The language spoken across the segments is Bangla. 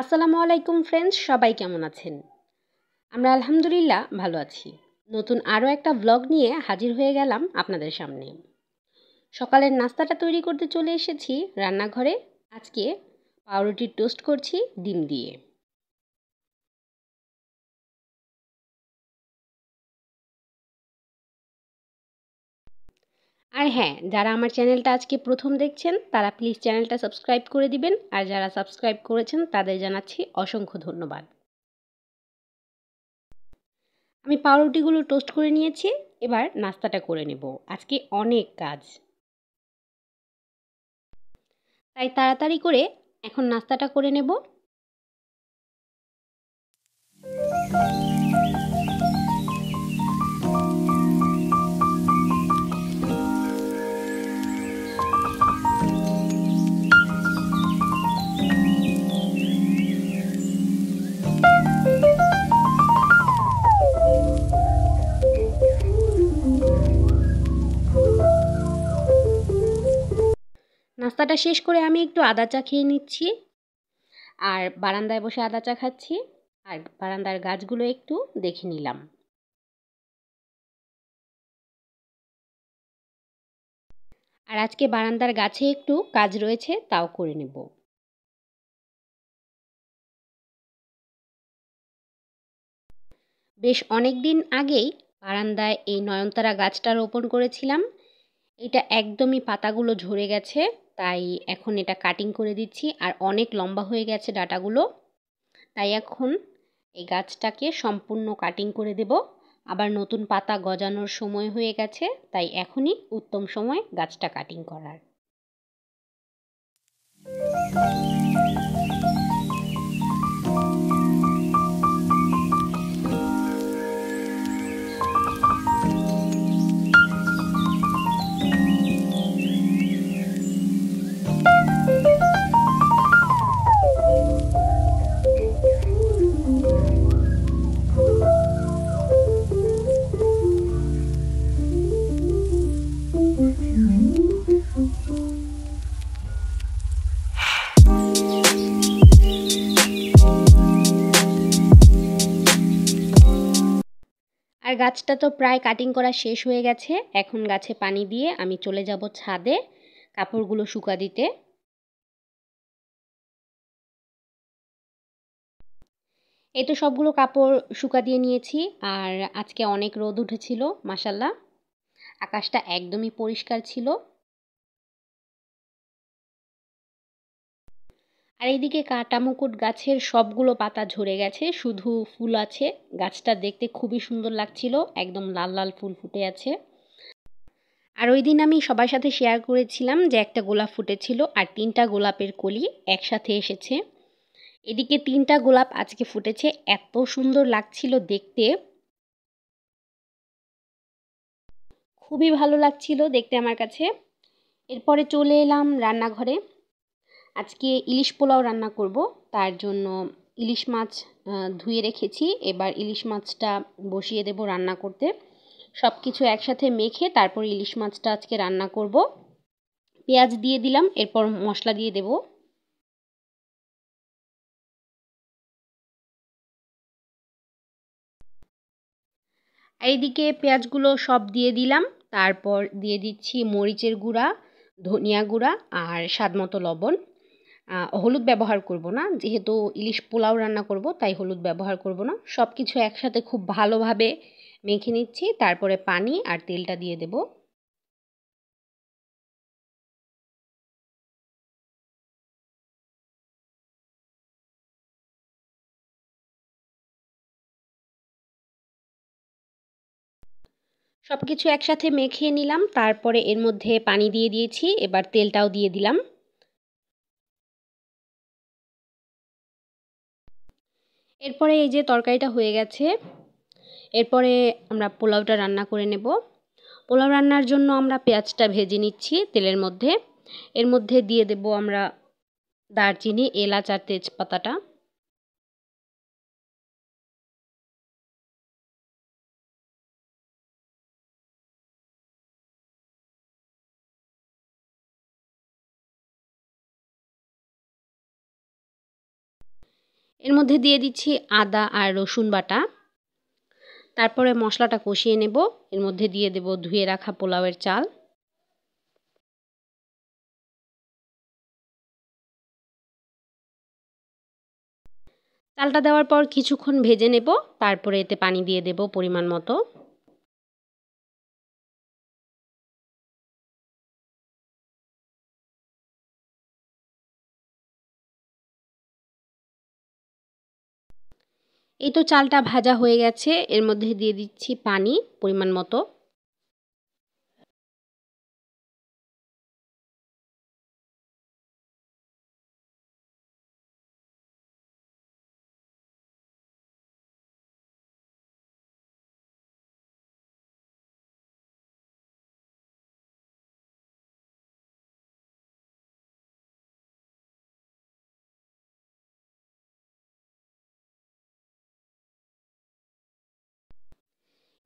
আসসালামু আলাইকুম ফ্রেন্ডস, সবাই কেমন আছেন? আমরা আলহামদুলিল্লাহ ভালো আছি। নতুন আরও একটা ভ্লগ নিয়ে হাজির হয়ে গেলাম আপনাদের সামনে। সকালের নাস্তাটা তৈরি করতে চলে এসেছি রান্নাঘরে। আজকে পাউরুটির টোস্ট করছি ডিম দিয়ে। আর হ্যাঁ, যারা আমার চ্যানেলটা আজকে প্রথম দেখছেন তারা প্লিজ চ্যানেলটা সাবস্ক্রাইব করে দিবেন, আর যারা সাবস্ক্রাইব করেছেন তাদের জানাচ্ছি অসংখ্য ধন্যবাদ। আমি পাউরুটিগুলো টোস্ট করে নিয়েছি, এবার নাস্তাটা করে নেব। আজকে অনেক কাজ, তাই তাড়াতাড়ি করে এখন নাস্তাটা করে নেব। নাস্তাটা শেষ করে আমি একটু আদা চা খেয়ে নিচ্ছি, আর বারান্দায় বসে আদা চা খাচ্ছি, আর বারান্দার গাছগুলো একটু দেখে নিলাম। আর আজকে বারান্দার গাছে একটু কাজ রয়েছে, তাও করে নেব। বেশ অনেক দিন আগেই বারান্দায় এই নয়নতারা গাছটা রোপণ করেছিলাম। এটা একদমই পাতাগুলো ঝরে গেছে, তাই এখন এটা কাটিং করে দিচ্ছি। আর অনেক লম্বা হয়ে গেছে ডাঁটাগুলো, তাই এখন এই গাছটাকে সম্পূর্ণ কাটিং করে দেব। আবার নতুন পাতা গজানোর সময় হয়ে গেছে, তাই এখনই উত্তম সময় গাছটা কাটিং করার। আর গাছটা তো প্রায় কাটিং করা শেষ হয়ে গেছে। এখন গাছে পানি দিয়ে আমি চলে যাব ছাদে কাপড়গুলো শুকা দিতে। এই তো সবগুলো কাপড় শুকা দিয়ে নিয়েছি। আর আজকে অনেক রোদ উঠেছিল, মাশাল্লাহ। আকাশটা একদমই পরিষ্কার ছিল। আর এইদিকে কাটামুকুট গাছের সবগুলো পাতা ঝরে গেছে, শুধু ফুল আছে। গাছটা দেখতে খুবই সুন্দর লাগছিল, একদম লাল লাল ফুল ফুটে আছে। আর ওই দিন আমি সবার সাথে শেয়ার করেছিলাম যে একটা গোলাপ ফুটেছিল, আর 3টা গোলাপের কলি একসাথে এসেছে। এদিকে 3টা গোলাপ আজকে ফুটেছে, এত সুন্দর লাগছিল দেখতে। খুবই ভালো লাগছিল দেখতে আমার কাছে। এরপরে চলে এলাম রান্নাঘরে। আজকে ইলিশ পোলাও রান্না করব, তার জন্য ইলিশ মাছ ধুয়ে রেখেছি। এবার ইলিশ মাছটা বসিয়ে দেব রান্না করতে। সব কিছু একসাথে মেখে তারপর ইলিশ মাছটা আজকে রান্না করব। পেঁয়াজ দিয়ে দিলাম, এরপর মশলা দিয়ে দেব। এইদিকে পেঁয়াজগুলো সব দিয়ে দিলাম, তারপর দিয়ে দিচ্ছি মরিচের গুঁড়া, ধনিয়া গুঁড়া আর স্বাদমতো লবণ। হলুদ ব্যবহার করব না, যেহেতু ইলিশ পোলাও রান্না করব তাই হলুদ ব্যবহার করব না। সব কিছু একসাথে খুব ভালোভাবে মেখে নিচ্ছি, তারপরে পানি আর তেলটা দিয়ে দেব। সব কিছু একসাথে মেখে নিলাম, তারপরে এর মধ্যে পানি দিয়ে দিয়েছি, এবার তেলটাও দিয়ে দিলাম। এরপরে এই যে তরকারিটা হয়ে গেছে, এরপরে আমরা পোলাওটা রান্না করে নেব। পোলাও রান্নার জন্য আমরা পেঁয়াজটা ভেজে নিচ্ছি তেলের মধ্যে। এর মধ্যে দিয়ে দেব আমরা দারচিনি, এলাচ আর তেজপাতাটা। এর মধ্যে দিয়ে দিচ্ছি আদা আর রসুন বাটা। তারপরে মশলাটা কষিয়ে নেব। এর মধ্যে দিয়ে দেব ধুয়ে রাখা পোলাওয়ের চাল। চালটা দেওয়ার পর কিছুক্ষণ ভেজে নেব। তারপরে এতে পানি দিয়ে দেব পরিমাণ মতো। এই তো চালটা ভাজা হয়ে গেছে। এর মধ্যে দিয়ে দিচ্ছি পানি পরিমাণ মতো।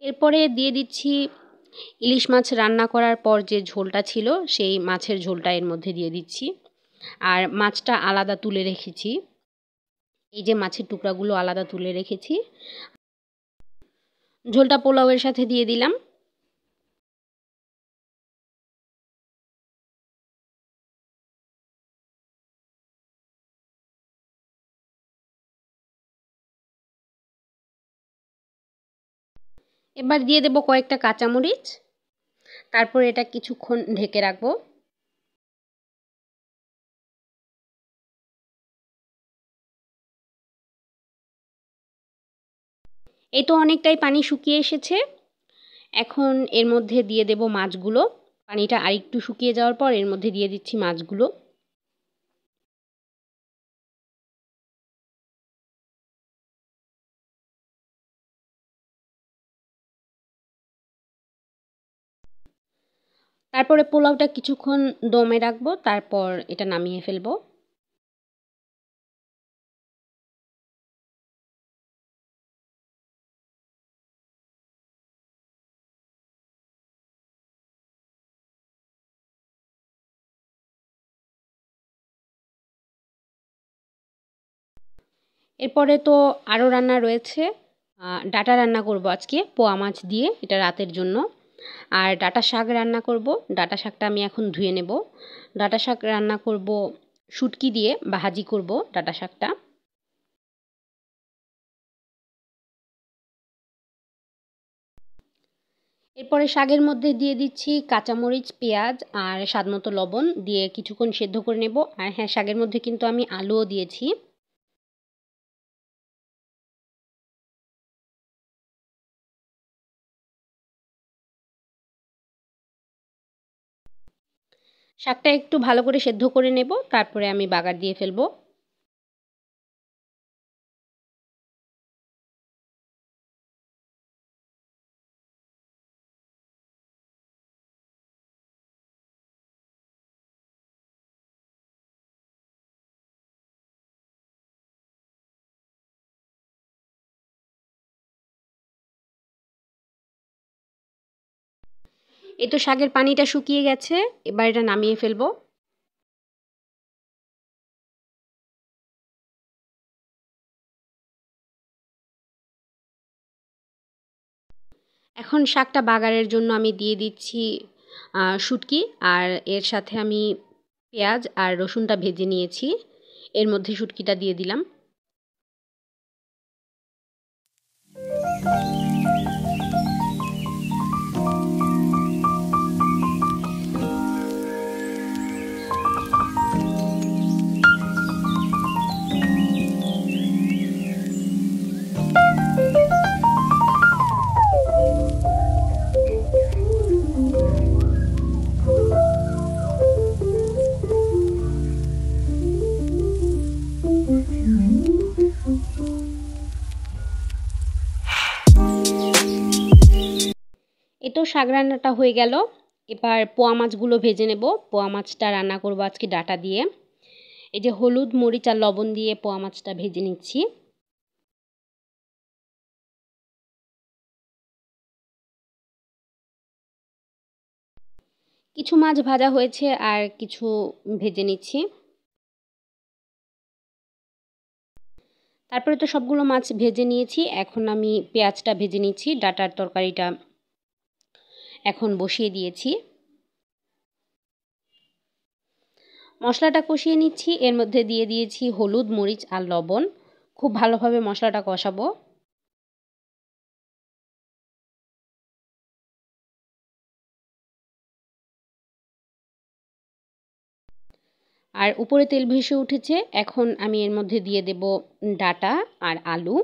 এরপরে দিয়ে দিচ্ছি ইলিশ মাছ রান্না করার পর যে ঝোলটা ছিল সেই মাছের ঝোলটা এর মধ্যে দিয়ে দিচ্ছি। আর মাছটা আলাদা তুলে রেখেছি। এই যে মাছের টুকরাগুলো আলাদা তুলে রেখেছি। ঝোলটা পোলাওয়ের সাথে দিয়ে দিলাম। এবার দিয়ে দেব কয়েকটা কাঁচামরিচ। তারপর এটা কিছুক্ষণ ঢেকে রাখবো। এই তো অনেকটাই পানি শুকিয়ে এসেছে। এখন এর মধ্যে দিয়ে দেব মাছগুলো। পানিটা আরেকটু শুকিয়ে যাওয়ার পর এর মধ্যে দিয়ে দিচ্ছি মাছগুলো। তারপরে পোলাওটা কিছুক্ষণ দমে রাখবো। তারপর এটা নামিয়ে ফেলবো। এরপরে তো আরও রান্না রয়েছে। ডাঁটা রান্না করব আজকে পোয়া মাছ দিয়ে, এটা রাতের জন্য। আর ডাঁটা শাক রান্না করব। ডাঁটা শাকটা আমি এখন ধুয়ে নেব। ডাঁটা শাক রান্না করব শুটকি দিয়ে, ভাজি করব ডাঁটা শাকটা। এরপরে শাকের মধ্যে দিয়ে দিচ্ছি কাঁচামরিচ, পেঁয়াজ আর স্বাদমতো লবণ দিয়ে কিছুক্ষণ সেদ্ধ করে নেব। আর হ্যাঁ, শাকের মধ্যে কিন্তু আমি আলুও দিয়েছি। শাকটা একটু ভালো করে সেদ্ধ করে নেব। তারপরে আমি বাগার দিয়ে ফেলবো। এই তো শাকের পানিটা শুকিয়ে গেছে। এবার এটা নামিয়ে ফেলবো। এখন শাকটা বাগারের জন্য আমি দিয়ে দিচ্ছি শুটকি। আর এর সাথে আমি পেঁয়াজ আর রসুনটা ভেজে নিয়েছি। এর মধ্যে শুটকিটা দিয়ে দিলাম। এই তো শাক রান্নাটা হয়ে গেল। এবার পোয়া মাছগুলো ভেজে নেব। পোয়া মাছটা রান্না করব আজকে ডাঁটা দিয়ে। এই যে হলুদ, মরিচ আর লবণ দিয়ে পোয়া মাছটা ভেজে নিচ্ছি। কিছু মাছ ভাজা হয়েছে আর কিছু ভেজে নিচ্ছি। তারপরে তো সবগুলো মাছ ভেজে নিয়েছি, এখন আমি পেঁয়াজটা ভেজে নিচ্ছি। ডাঁটার তরকারিটা এখন বসিয়ে দিয়েছি। মশলাটা কষিয়ে নিচ্ছি, এর মধ্যে দিয়ে দিয়েছি হলুদ, মরিচ আর লবণ। খুব ভালোভাবে মশলাটা কষাবো। আর উপরে তেল ভেসে উঠেছে, এখন আমি এর মধ্যে দিয়ে দেব ডাঁটা আর আলু।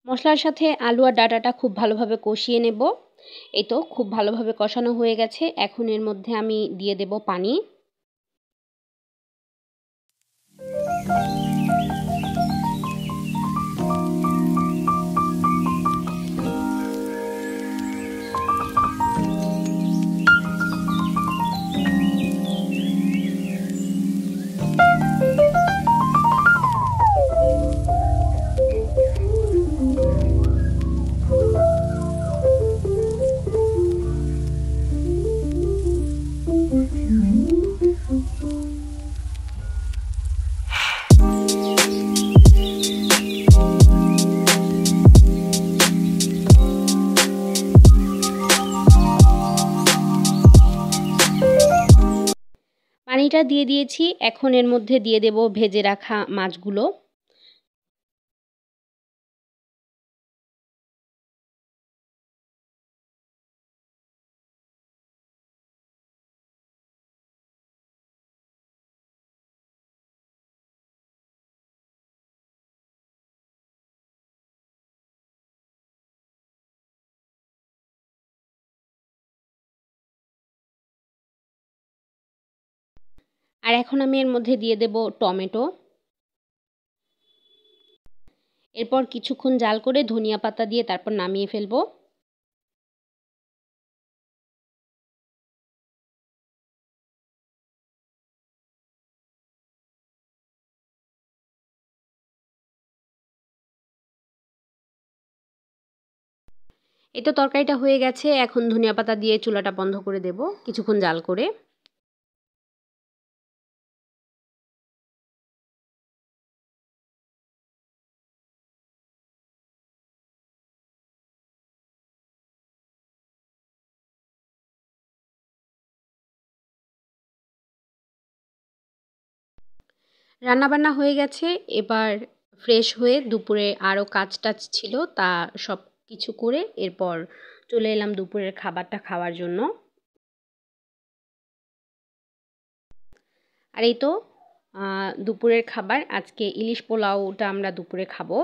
মশলার সাথে আলু আর ডাঁটাটা খুব ভালোভাবে কষিয়ে নেব। এই তো খুব ভালোভাবে কষানো হয়ে গেছে, এখন এর মধ্যে আমি দিয়ে দেব পানি। পানিটা দিয়ে দিয়েছি, এখন এর মধ্যে দিয়ে দেব ভেজে রাখা মাছগুলো। আর এখন আমি এর মধ্যে দিয়ে দেব টমেটো। এরপর কিছুক্ষণ জাল করে ধনিয়া পাতা দিয়ে তারপর নামিয়ে ফেলবো। এই তো তরকারিটা হয়ে গেছে, এখন ধনিয়া পাতা দিয়ে চুলাটা বন্ধ করে দেব কিছুক্ষণ জাল করে। রান্নাবান্না হয়ে গেছে, এবার ফ্রেশ হয়ে দুপুরে আরও কাজ-টাজ ছিল তা সব কিছু করে এরপর চলে এলাম দুপুরের খাবারটা খাওয়ার জন্য। আর এই তো দুপুরের খাবার আজকে ইলিশ পোলাওটা আমরা দুপুরে খাবো।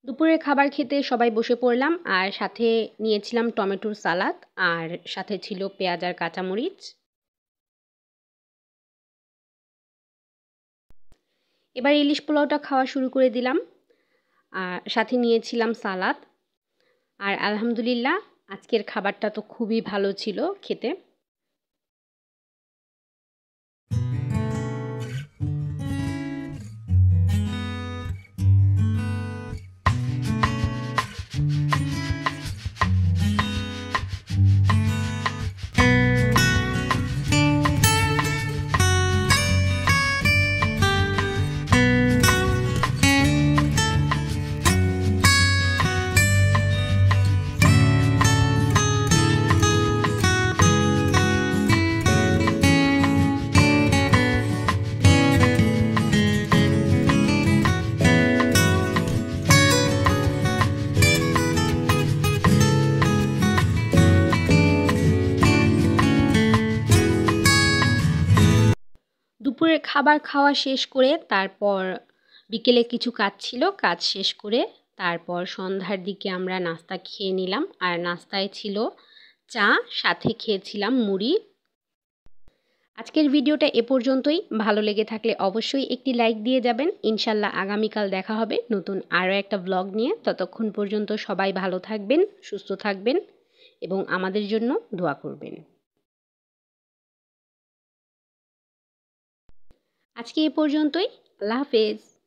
দুপুরের খাবার খেতে সবাই বসে পড়লাম, আর সাথে নিয়েছিলাম টমেটোর সালাদ, আর সাথে ছিল পেঁয়াজ আর কাঁচামরিচ। এবার ইলিশ পোলাওটা খাওয়া শুরু করে দিলাম, আর সাথে নিয়েছিলাম সালাদ। আর আলহামদুলিল্লাহ আজকের খাবারটা তো খুবই ভালো ছিল খেতে। দুপুরের খাবার খাওয়া শেষ করে তারপর বিকেলে কিছু কাজ ছিল, কাজ শেষ করে তারপর সন্ধ্যার দিকে আমরা নাস্তা খেয়ে নিলাম। আর নাস্তায় ছিল চা, সাথে খেয়েছিলাম মুড়ি। আজকের ভিডিওটা এ পর্যন্তই। ভালো লেগে থাকলে অবশ্যই একটি লাইক দিয়ে যাবেন। ইনশাল্লাহ আগামীকাল দেখা হবে নতুন আরও একটা ব্লগ নিয়ে। ততক্ষণ পর্যন্ত সবাই ভালো থাকবেন, সুস্থ থাকবেন এবং আমাদের জন্য দোয়া করবেন। আজকে এ পর্যন্তই। আল্লাহ হাফেজ।